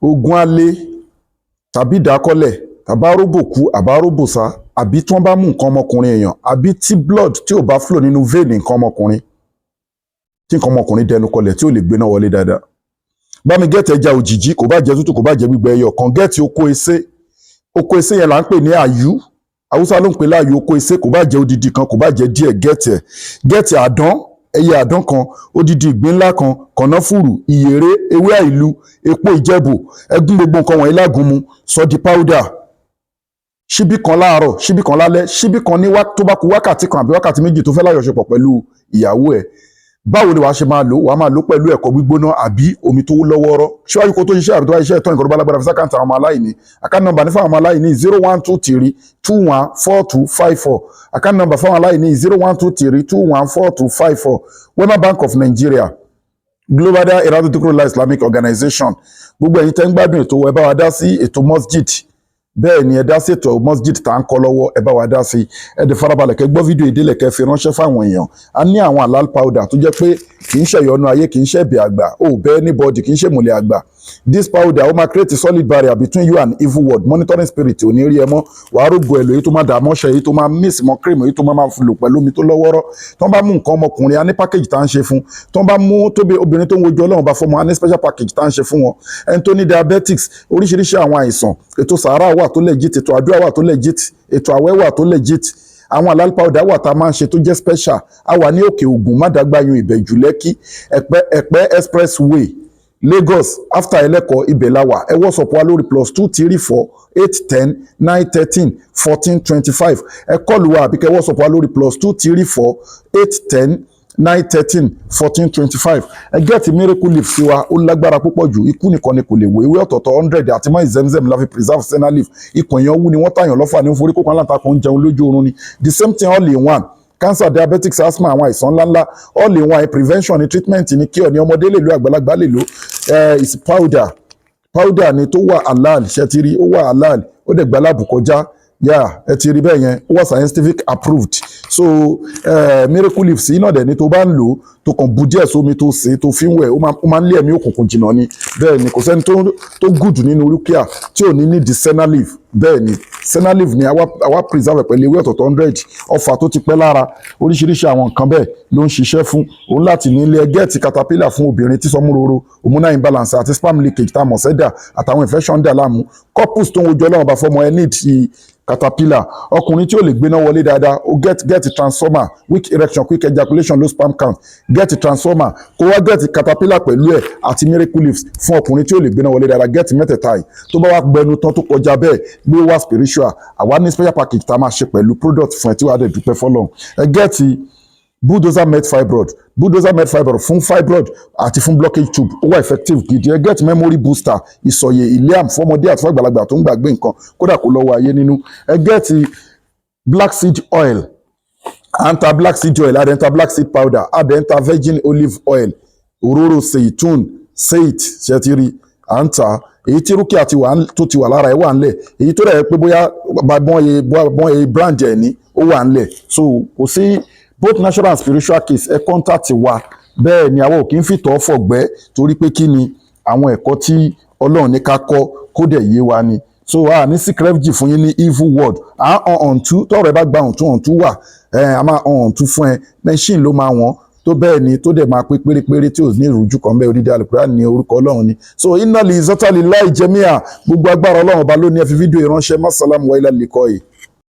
Ogun alé tàbí Idakole tàbí Aroboku àbí Arobosa àbí tí wọ́n bá mú nǹkan ọmọkùnrin èèyàn àbí tí blood tí ò bá flow nínú vein nǹkan ọmọkùnrin tí nǹkan ọmọkùnrin dẹnu kọlẹ̀ tí ò lè gbéná wọlé dáadáa. Bá mi gẹ́ẹ̀tì ẹja òjìjí kò bá jẹ́ tútù kò bá jẹ́ gbígbẹ ẹyọ kan gẹ́ẹ̀tì oko ese yẹn là ń pè ní àyú Haúsá ló ń pè láàyò oko ese kò bá jẹ́ odidi kan kò bá jẹ́ díẹ̀ gẹ́ẹ̀tì àdán ẹyẹ àdán kan odidi ìgbín ńlá kan kànáfùrù ìyèré ewé àìlú epo ìjẹ̀bù ẹgún gbogbo nǹkan wọ̀nyí lágúnmu sọ di powder ṣíbí kan láàárọ̀ ṣíbí kan lálẹ́ ṣíbí kan ní tó bá kù wákàtí kan àbí wákàtí méjì tó fẹ́ lájọṣepọ̀ pẹ̀lú ìyàwó ẹ̀. Báwo ni wàá ṣe máa lò wàá máa lò pẹ̀lú ẹ̀kọ gbígbóná àbí omi tó lọ́wọ́rọ́ ṣíwájú kó tó ṣiṣẹ́ àbí tó bá ṣiṣẹ́ ìtọ́ ìkọ̀rọ̀ balagbara fi sákàǹtà àwọn ọmọ aláìní account number ní fáwọn ọmọ aláìní 0123214254 account number fáwọn aláìní 0123214254 Wema Bank of Nigeria Global Dahiratu Dhikrlahi Islamic Organization. Gbogbo ẹ̀yin tẹ́ ń gbádùn ètò ẹ bá wa dá sí ètò masjid bẹ́ẹ̀ ni ẹ dá sí ètò masjid tá ń kọ́ lọ́wọ́ ẹ bá wa dá sí ẹ dẹ̀ farabalẹ̀ kẹ́ gbọ́ fídíò ìdílé kẹ́ fi ránṣẹ́ fáwọn èèyàn. A ní àwọn halal powder tó jẹ́ pé kì í ṣẹ̀yọnu ayé kì í ṣẹ̀bi àgbà ó bẹ́ẹ̀ anybody kì í ṣèmùlẹ̀ àgbà. This powder ó máa create a solid barrier between you and evil world monitoring spirit ò ní rí ẹ mọ́ wàá rògbò ẹ̀ lò èyí tó máa dà mọ́ṣẹ́ èyí tó máa miss mọ́ cream èyí tó máa lò pẹ̀lú omi tó lọ́wọ́rọ́ tó ń bá mú nǹkan ọmọkùnrin a ní package tá ń ṣe fún tó ń bá mú tóbi obìnrin tó ń wojú Ọlọ́run bá fọmọ a ní special package tá ń ṣe fún wọn ẹni tó ní diabetics oríṣiríṣi àwọn àìsàn ètò sàárà wà tó legit ètò àdúrà wà tó legit ètò àwẹ̀ wà tó legit àwọn halal powder wà tá a máa ń ṣe tó jẹ́ special a wà ní Òkè Ògùn Mádàgbáyún Ìbẹ̀jú Lẹ́kì Ẹ̀pẹ́ expressway Lagos after Aleko ibẹ̀ la wà ẹ WhatsApp wa lórí +234 810 913 1425 ẹ kọlù wa àbí kẹ WhatsApp wa lórí +234 810 913 1425 ẹ gẹ́ẹ̀tì miracle leaf sí wa ó lágbára púpọ̀ jù ikú nìkan ni kò lè wo ewé ọ̀tọ̀ọ̀tọ̀ 100 àti mọ́ ìzẹ́mzẹ́m la fi preserve senna leaf ikùn èèyàn wú ni wọ́n tàyàn lọ́fà ní forí kókan láǹtakùn ń jẹun lójú oorun ni the same thing all in one cancer diabetics asthma àwọn àìsàn ńláńlá all in one prevention ni treatment ni cure ni ọmọdé lè lo àgbàlagbà lè lo is powder ni tó wà halal ṣẹtiri ó wà halal ó dẹ̀ gbàlábù kọjá ẹ ti rí bẹ́ẹ̀ yẹn ó wà scientific approved so miracle leaf sí náà dẹ̀ ni tó bá ń lò tó kàn bu díẹ̀ sómi tó sè tó fi ń wẹ̀ ó máa ń lé ẹ̀mí òkùnkùn jìnnà ni bẹ́ẹ̀ ni kò sẹ́ni tó good nínú rúkìá tí ò ní ní di senna leaf bẹ́ẹ̀ ni senna leaf ni àwa preserve pẹ̀lú ewé ọ̀tọ̀ọ̀tọ̀ 100 ọfà tó ti pẹ́ lára oríṣiríṣi àwọn nǹkan bẹ́ẹ̀ ló ń ṣiṣẹ́ fún òun láti ní ilé ẹgẹ́ẹ̀tì caterpillar fún obìnrin tí sọmúroro hormonal imbalance àti sperm leakage tá a mọ̀ sẹ́dà àtàwọn infection dà láàmú couples tó ń wojú Ọlọ́run bá fọmọ ẹ need caterpillar ọkùnrin tí ó lè gbéná wọlé dáadáa ó get transformer weak erection quick ejaculation low sperm count get transformer kó wá get caterpillar pẹ̀lú ẹ̀ àti miracle leaves fún ọkùnrin tí ó lè gbéná wọlé dáadáa get mẹ́tẹ̀ẹ̀ta yìí tó bá wá gbẹnu tán tó kọjá bẹ́ẹ̀ gbé wá spiritual àwa ní special package tá a máa ṣe pẹ̀lú product fún ẹ tí wàá dẹ̀ dúpẹ́ fọlọ́run ẹ get bulldozer med fibroid fún fibroid àti fún blockage tube ó wà effective gidi ẹ get memory booster ìsọ̀yè ìlẹ́àm fọmọdé àti fún àgbàlagbà tó ń gbàgbé nǹkan kódà kó lọ́wọ́ ayé nínú ẹ get black seed oil anta black seed oil adenta black seed powder adenta virgin olive oil òróró seitun seit ṣẹtiri anta èyí tí rúkìá tó ti wà lára ẹ wà ńlẹ̀ èyí tó rẹ̀ pé bóyá bọ́n brand ẹ̀ ní ó wà ńlẹ̀ so kò sí both natural and spiritual case ẹ contact wa bẹ́ẹ̀ ni àwọn ò kí ń fìtọ́ fọ̀gbẹ́ torí pé kí ni àwọn ẹ̀kọ́ tí Ọlọ́run ní ká kọ́ kó dẹ̀ yé wa ni so a ní secret fún yín ní evil word ọ̀ǹtú tọ́rọ̀ ẹ bá gba ọ̀ǹtú wà a máa ọ̀ǹtú fún ẹ machine ló máa wọ́n tó bẹ́ẹ̀ ni tó dẹ̀ máa pé pérépéré tí ò ní ìrújú kan bẹ́ẹ̀ orídìí Al-Qur'an ní orúkọ Ọlọ́run ni so inna li zata lillahi jami'a gbogbo agbára Ọlọ́run ọba ló ní ẹ fi fídíò ìránṣẹ́ masalamu wa ilal liqa'i.